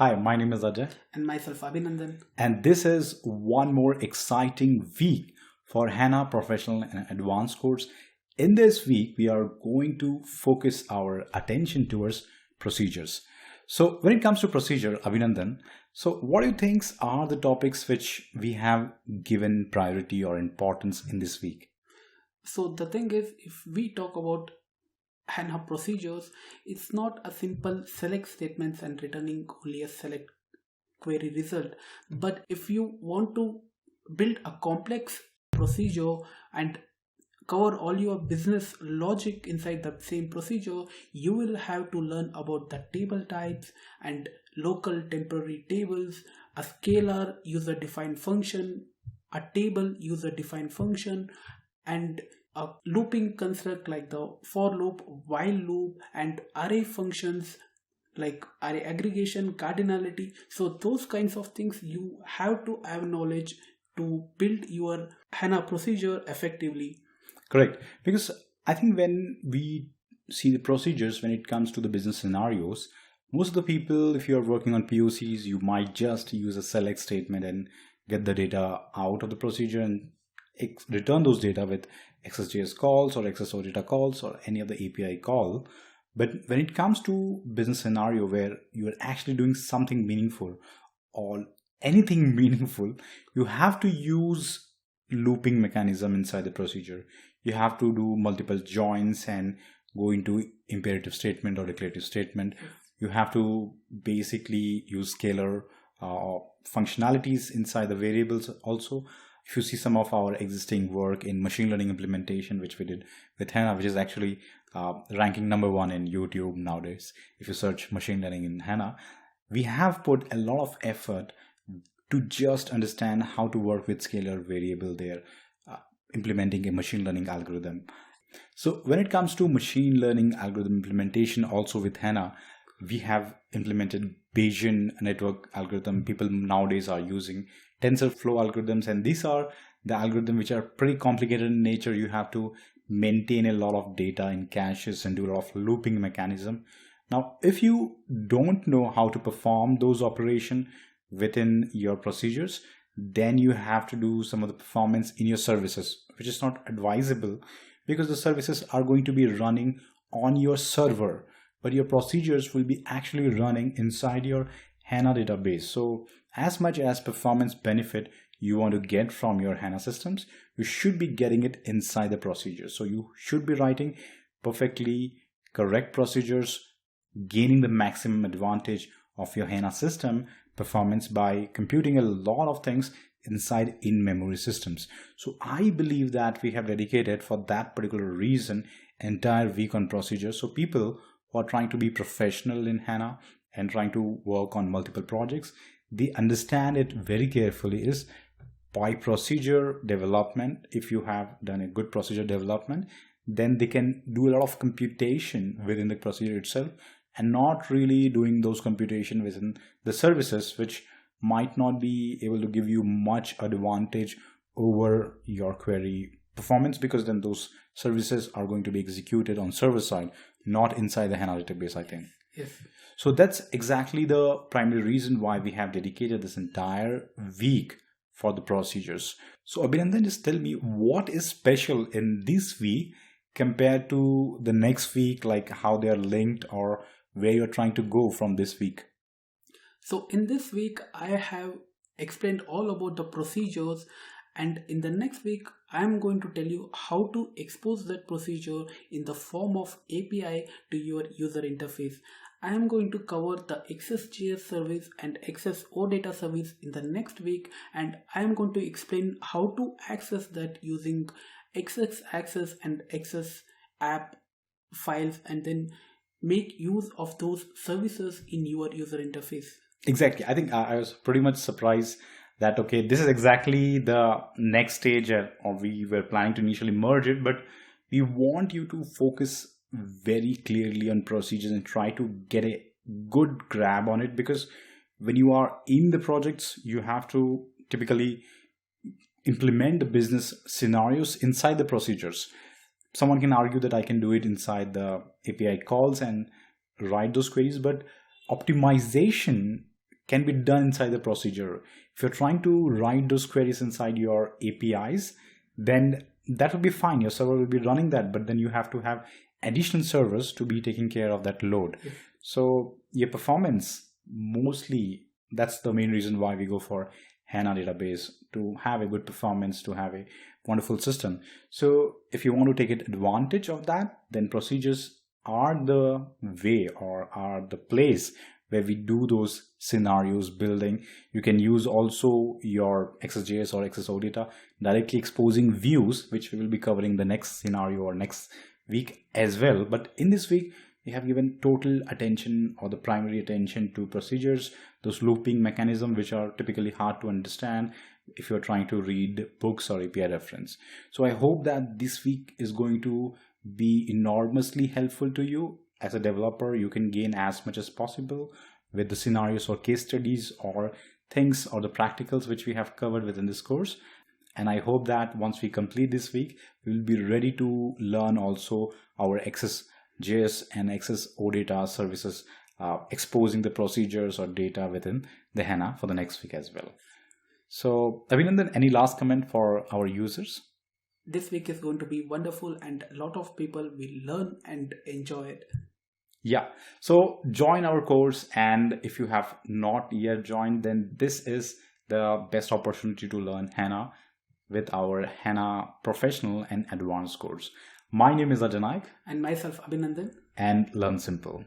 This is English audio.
Hi, my name is Ajay, And myself, Abhinandan. and this is one more exciting week for HANA Professional and Advanced course. In this week, we are going to focus our attention towards procedures. So, when it comes to procedure, Abhinandan, so what do you think are the topics which we have given priority or importance in this week? So the thing is, if we talk about HANA procedures, it's not a simple select statements and returning only a select query result. But if you want to build a complex procedure and cover all your business logic inside the same procedure, you will have to learn about the table types and local temporary tables, a scalar user-defined function, a table user-defined function, and a looping construct like the for loop, while loop, and array functions like array aggregation, cardinality. So those kinds of things you have to have knowledge to build your HANA procedure effectively. Correct. Because I think when we see the procedures when it comes to the business scenarios, most of the people, if you are working on POCs, you might just use a select statement and get the data out of the procedure and return those data with XSJS calls or XSO data calls or any other API call. But when it comes to business scenario where you are actually doing something meaningful or anything meaningful, you have to use looping mechanism inside the procedure. You have to do multiple joins and go into imperative statement or declarative statement. You have to basically use scalar functionalities inside the variables also. If you see some of our existing work in machine learning implementation, which we did with HANA, which is actually ranking #1 in YouTube nowadays. If you search machine learning in HANA, we have put a lot of effort to just understand how to work with scalar variable there, implementing a machine learning algorithm. So when it comes to machine learning algorithm implementation also with HANA, we have implemented Bayesian network algorithm. People nowadays are using TensorFlow algorithms, and these are the algorithms which are pretty complicated in nature. You have to maintain a lot of data in caches and do a lot of looping mechanism. Now, if you don't know how to perform those operations within your procedures, then you have to do some of the performance in your services, which is not advisable because the services are going to be running on your server, but your procedures will be actually running inside your HANA database. So as much as performance benefit you want to get from your HANA systems, you should be getting it inside the procedures. So you should be writing perfectly correct procedures, gaining the maximum advantage of your HANA system performance by computing a lot of things inside in-memory systems. So I believe that we have dedicated for that particular reason entire week on procedures. So people who are trying to be professional in HANA and trying to work on multiple projects, they understand it very carefully is by procedure development. If you have done a good procedure development, then they can do a lot of computation within the procedure itself and not really doing those computation within the services, which might not be able to give you much advantage over your query performance, because then those services are going to be executed on server side, not inside the HANA database, I think. Yes. So that's exactly the primary reason why we have dedicated this entire week for the procedures. So Abhinandan, just tell me what is special in this week compared to the next week, like how they are linked or where you're trying to go from this week. So in this week, I have explained all about the procedures, and in the next week, I am going to tell you how to expose that procedure in the form of API to your user interface. I am going to cover the XSJS service and XSO data service in the next week, and I am going to explain how to access that using XS access and XS app files, and then make use of those services in your user interface. Exactly. I think I was pretty much surprised that, okay, this is exactly the next stage, or we were planning to initially merge it, but we want you to focus very clearly on procedures and try to get a good grab on it, because when you are in the projects, you have to typically implement the business scenarios inside the procedures. Someone can argue that I can do it inside the API calls and write those queries, but optimization can be done inside the procedure. If you're trying to write those queries inside your APIs, then that will be fine. Your server will be running that, but then you have to have additional servers to be taking care of that load. Yes. So your performance, mostly, that's the main reason why we go for HANA database, to have a good performance, to have a wonderful system. So if you want to take advantage of that, then procedures are the way, or are the place where we do those scenarios building. You can use also your XSJS or XSO data directly exposing views, which we will be covering the next scenario or next week as well. But in this week, we have given total attention, or the primary attention, to procedures, those looping mechanisms which are typically hard to understand if you're trying to read books or API reference. So I hope that this week is going to be enormously helpful to you. As a developer, you can gain as much as possible with the scenarios or case studies or things or the practicals which we have covered within this course. And I hope that once we complete this week, we'll be ready to learn also our XSJS and XSO data services, exposing the procedures or data within the HANA for the next week as well. So, Abhinandan, any last comment for our users? This week is going to be wonderful, and a lot of people will learn and enjoy it. Yeah, so join our course, and if you have not yet joined, then this is the best opportunity to learn HANA with our HANA Professional and Advanced course. My name is Ajay Naik. And myself, Abhinandan. And Learn Simple.